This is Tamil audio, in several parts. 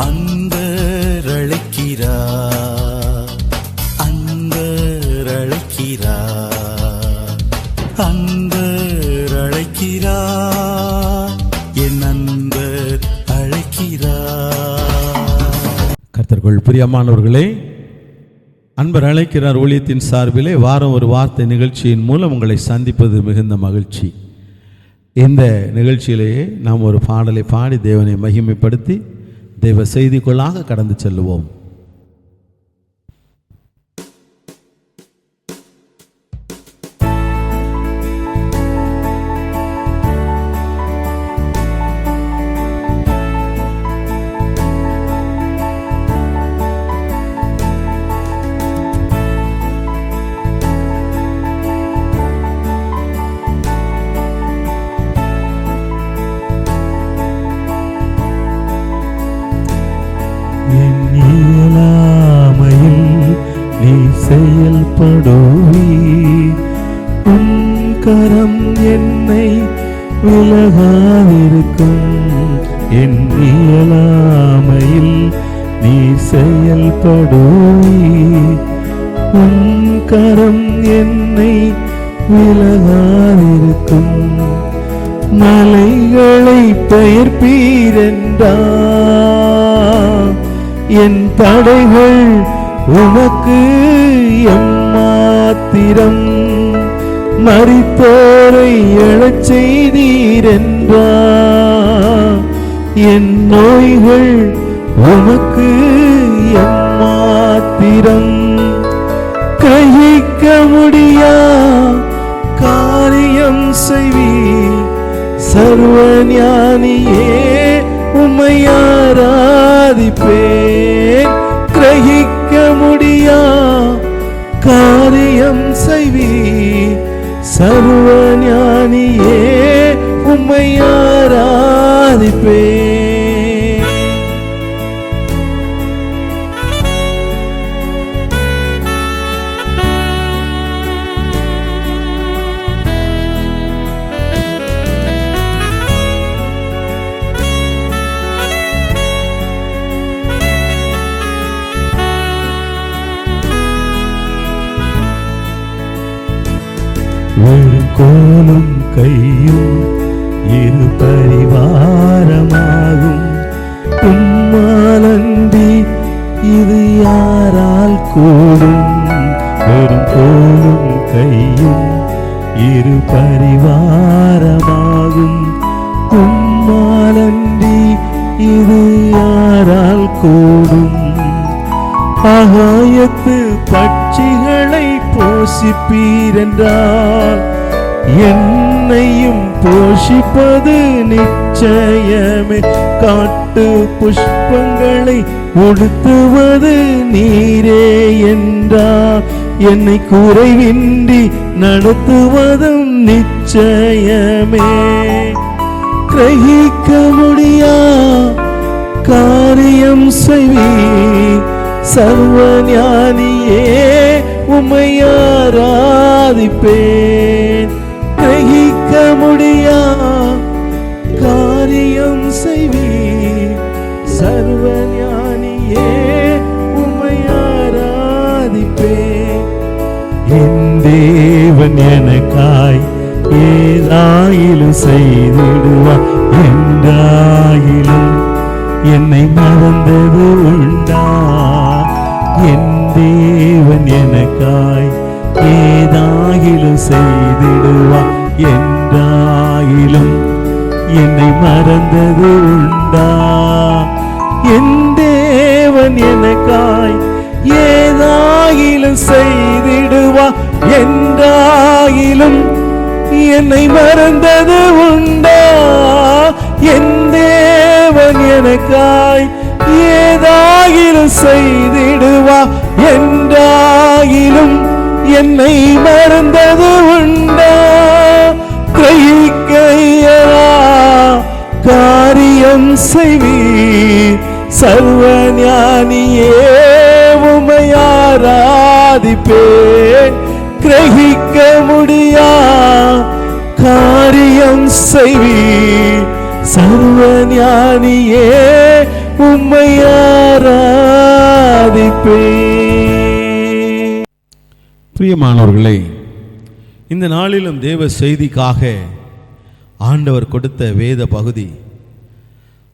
அன்பர் அழைக்கிறார், அன்பர் அழைக்கிறார், அன்பர் அழைக்கிறார், என் அன்பர் அழைக்கிறார். கர்த்தருக்குள் பிரியமானவர்களே, அன்பர் அழைக்கிறார் ஊழியத்தின் சார்பிலே வாரம் ஒரு வார்த்தை நிகழ்ச்சியின் மூலம் உங்களை சந்திப்பது மிகுந்த மகிழ்ச்சி. இந்த நிகழ்ச்சியிலேயே நாம் ஒரு பாடலை பாடி தேவனை மகிமைப்படுத்தி தேவ செய்திக்குள்ளாக கடந்து செல்லுவோம். உன் கரம் என்னை விலகாதிருக்கும், என் இயலாமையில் நீ செயல்படுவீர். உன் கரம் என்னை விலகாதிருக்கும். மலைகளை பெயர்ப்பீரென்றார், என் தடைகள் உமக்கு எம்மாத்திரம். மரித்தோரை எழச் செய்தீரென்றார், என் நோய்கள் உமக்கு எம்மாத்திரம். கிரகிக்க முடியா காரியம் செய்வீர், சர்வஞானியே உம்மை ஆராதிப்பேன். கிரகிக்க முடியா காரியம் செய்வீர், சர்வஞானியே உம்மை ஆராதிப்பேன். ஒரு கோலும் கையும் இரு பரிவாரமாகும், உம்மாலன்றி இது யாரால் கூடும். ஒரு கோலும் கையும் இரு பரிவாரமாகும், உம்மாலன்றி இது யாரால் கூடும். ஆகாயத்து பட்சிகளை போஷிப்பீரென்றால், என்னையும் போஷிப்பது நிச்சயமே. காட்டு புஷ்பங்களை உடுத்துவது நீரே என்றார், என்னை குறைவின்றி நடத்துவதும் நிச்சயமே. கிரகிக்க முடியா காரியம் செய்வீர், சர்வஞானியே உம்மை ஆராதிப்பேன். கிரகிக்க முடியா காரியம் செய்வீர், சர்வஞானியே உம்மை ஆராதிப்பேன். என் தேவன் எனக்காய் ஏதாயிலும் செய்திடுவார், என்றாயிலும் என்னை மறந்தது உண்டா. என் தேவன் எனக்காய் ஏதாயிலும் செய்திடுவார், என்றாயிலும் என்னை மறந்தது உண்டா. என் தேவன் எனக்காய் ஏதாயிலும் செய்திடுவார், என்றாயிலும் என்னை மறந்தது உண்டா. என் தேவன் எனக்காய் ஏதாயிலும் செய்திடுவா, என்றாயிலும் என்னை மறந்தது உண்டா. கிரகிக்க இயலா காரியம் செய்வீர், சர்வஞானியே உம்மை ஆராதிப்பேன். கிரகிக்க முடியா காரியம் செய்வீர், சர்வஞானியே உம்மை ஆராதிப்பேன். பிரியமானவர்களே, இந்த நாளிலும் தேவ செய்திக்காக ஆண்டவர் கொடுத்த வேத பகுதி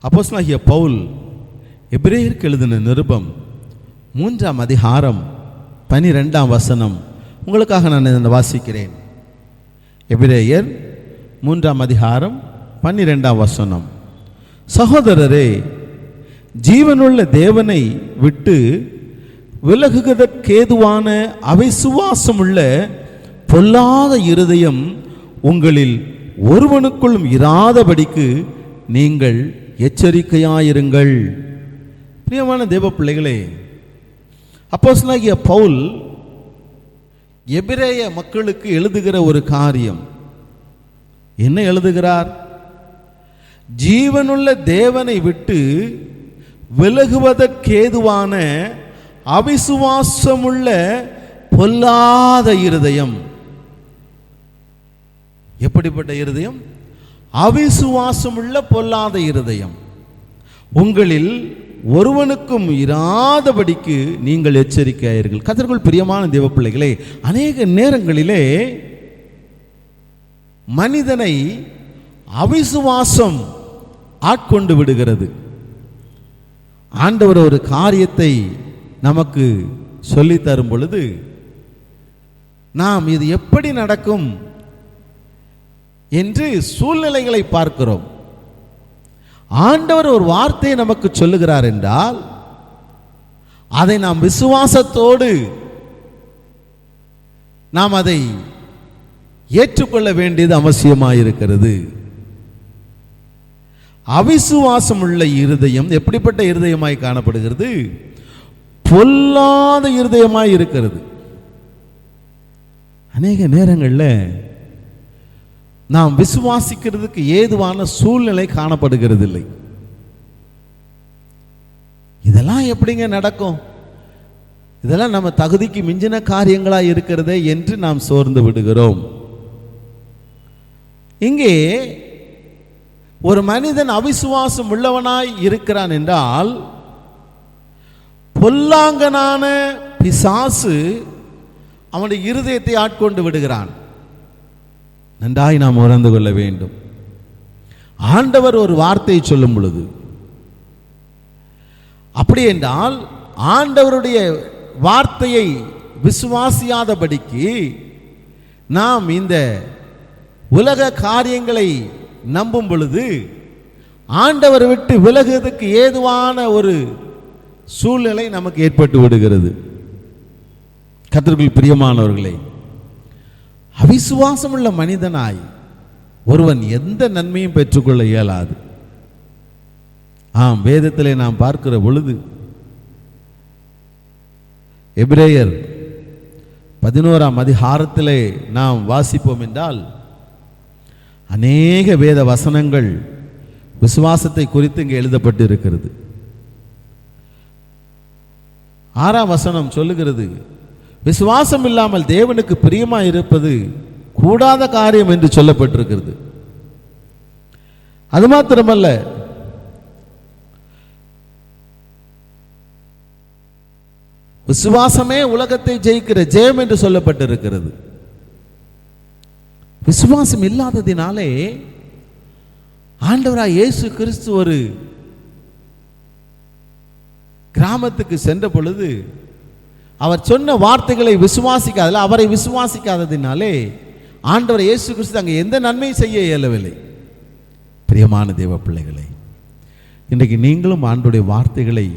அப்போஸ்தலனாகிய பவுல் எபிரேயருக்கு எழுதின நிருபம் 3ஆம் அதிகாரம் 12ஆம் வசனம். உங்களுக்காக நான் இதை வாசிக்கிறேன். எபிரேயர் 3ஆம் அதிகாரம் 12ஆம் வசனம். சகோதரரே, ஜீவனுள்ள தேவனை விட்டு விலகுவதற்கேதுவான அவிசுவாசமுள்ள பொல்லாத இருதயம் உங்களில் ஒருவனுக்குள்ளும் இராதபடிக்கு நீங்கள் எச்சரிக்கையாயிருங்கள். பிரியமான தேவ பிள்ளைகளே, அப்போஸ்தலனாகிய பவுல் எபிரேய மக்களுக்கு எழுதுகிற ஒரு காரியம் என்ன எழுதுகிறார்? ஜீவனுள்ள தேவனை விட்டு விலகுவதற்கேதுவான அவிசுவாசமுள்ள பொல்லாத இருதயம். எப்படிப்பட்ட இருதயம்? அவிசுவாசமுள்ள பொல்லாத இருதயம் உங்களில் ஒருவனுக்கும் இராதபடிக்கு நீங்கள் எச்சரிக்கையாயிருங்கள். கர்த்தருக்குள் பிரியமான தேவ பிள்ளைகளே, அநேக நேரங்களிலே மனிதனை அவிசுவாசம் ஆட்கொண்டு விடுகிறது. ஆண்டவர் ஒரு காரியத்தை நமக்கு சொல்லி தரும் பொழுது நாம் இது எப்படி நடக்கும் என்று சூழ்நிலைகளை பார்க்கிறோம். ஆண்டவர் ஒரு வார்த்தையை நமக்கு சொல்லுகிறார் என்றால் அதை நாம் விசுவாசத்தோடு நாம் அதை ஏற்றுக்கொள்ள வேண்டியது அவசியமாயிருக்கிறது. அவிசுவாசம் உள்ள இருதயம் எப்படிப்பட்ட இருதயமாய் காணப்படுகிறது? பொல்லாத இருதயமாய் இருக்கிறது. அநேக நேரங்களில் நாம் விசுவாசிக்கிறதுக்கு ஏதுவான சூழ்நிலை காணப்படுகிறது இல்லை. இதெல்லாம் எப்படிங்க நடக்கும்? இதெல்லாம் நம்ம தகுதிக்கு மிஞ்சின காரியங்களா இருக்கிறதே என்று நாம் சோர்ந்து விடுகிறோம். இங்கே ஒரு மனிதன் அவிசுவாசம் உள்ளவனாய் இருக்கிறான் என்றால் பொல்லாங்கனான பிசாசு அவனுடைய இருதயத்தை ஆட்கொண்டு விடுகிறான். நன்றாய் நாம் உணர்ந்து கொள்ள வேண்டும். ஆண்டவர் ஒரு வார்த்தையை சொல்லும் பொழுது அப்படி என்றால் ஆண்டவருடைய வார்த்தையை விசுவாசியாதபடிக்கு நாம் இந்த உலக காரியங்களை நம்பும் பொழுது ஆண்டவரை விட்டு விலகுவதற்கு ஏதுவான ஒரு சூழ்நிலை நமக்கு ஏற்பட்டு விடுகிறது. கர்த்தருக்குள் பிரியமானவர்களே, அவிசுவாசம் உள்ள மனிதனாய் ஒருவன் எந்த நன்மையும் பெற்றுக்கொள்ள இயலாது. ஆம், வேதத்திலே நாம் பார்க்கிற பொழுது எபிரேயர் 11ஆம் அதிகாரத்திலே நாம் வாசிப்போம் என்றால் அநேக வேத வசனங்கள் விசுவாசத்தை குறித்து இங்கே எழுதப்பட்டு இருக்கிறது. 6ஆம் வசனம் சொல்லுகிறது, விசுவாசம் இல்லாமல் தேவனுக்கு பிரியமாய் இருப்பது கூடாத காரியம் என்று சொல்லப்பட்டிருக்கிறது. அது மாத்திரமல்ல, விசுவாசமே உலகத்தை ஜெயிக்கிற ஜெயம் என்று சொல்லப்பட்டிருக்கிறது. விசுவாசம் இல்லாததினாலே ஆண்டவராய் இயேசு கிறிஸ்து ஒரு கிராமத்துக்கு சென்ற பொழுது அவர் சொன்ன வார்த்தைகளை விசுவாசிக்காத, அவரை விசுவாசிக்காததினாலே ஆண்டவர் இயேசு கிறிஸ்து அங்கே எந்த நன்மையும் செய்ய இயலவில்லை. பிரியமான தேவ பிள்ளைகளே, இன்றைக்கு நீங்களும் ஆண்டவருடைய வார்த்தைகளை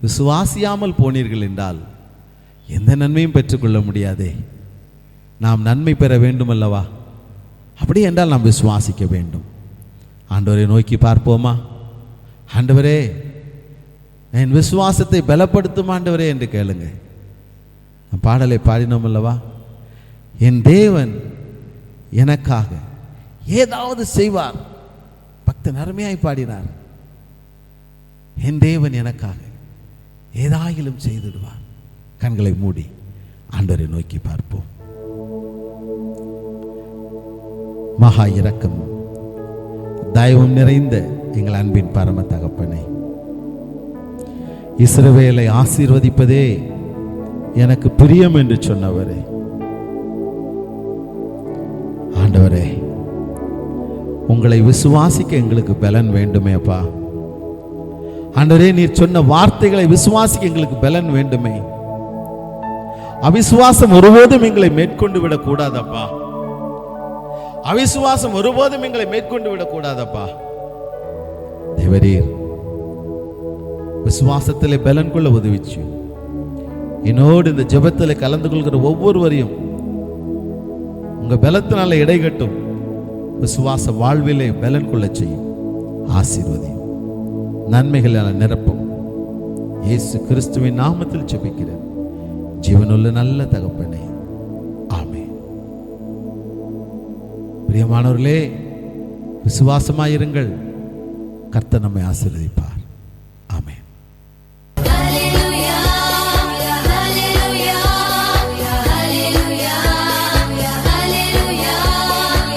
விசுவாசியாமல் போனீர்கள் என்றால் எந்த நன்மையும் பெற்றுக்கொள்ள முடியாதே. நாம் நன்மை பெற வேண்டும் அல்லவா? அப்படி என்றால் நாம் விசுவாசிக்க வேண்டும். ஆண்டவரை நோக்கி பார்ப்போமா? ஆண்டவரே, என் விசுவாசத்தை பலப்படுத்தும் ஆண்டவரே என்று கேளுங்க. பாடலை பாடினோம் அல்லவா? என் தேவன் எனக்காக ஏதாவது செய்வார். பக்தன் அருமையாய் பாடினார். என் தேவன் எனக்காக ஏதாயிலும் செய்திடுவார். கண்களை மூடி ஆண்டவரை நோக்கி பார்ப்போம். மகா இரக்கம் தயவும் நிறைந்த எங்கள் அன்பின் பரம தகப்பனே, இஸ்ரவேலை ஆசீர்வதிப்பதே எனக்கு பிரியம் என்று சொன்னவரே, ஆண்டவரே, உங்களை விசுவாசிக்க எங்களுக்கு பலன் வேண்டுமே அப்பா. ஆண்டவரே, நீர் சொன்ன வார்த்தைகளை விசுவாசிக்க எங்களுக்கு பலன் வேண்டுமே. அவிசுவாசம் ஒருபோதும் எங்களை மேற்கொண்டு விடக்கூடாதப்பா. அவிசுவாசம் ஒருபோதும் எங்களை மேற்கொண்டு விடக்கூடாதப்பா. தேவரீர் விசுவாசத்திலே பலன் கொள்ள உதவிச்சு. என்னோடு இந்த ஜெபத்தில் கலந்து கொள்கிற ஒவ்வொருவரையும் உங்க பலத்தினால இடைகட்டும் விசுவாச வாழ்விலே பலன் கொள்ள செய்யும். ஆசீர்வதியும், நன்மைகளால் நிரப்பும். இயேசு கிறிஸ்துவின் நாமத்தில் ஜெபிக்கிறேன் ஜீவனுள்ள நல்ல தகப்பனே, ஆமென். பிரியமானவர்களே, விசுவாசமாயிருங்கள். கர்த்தர் நம்மை ஆசீர்வதிப்பார்.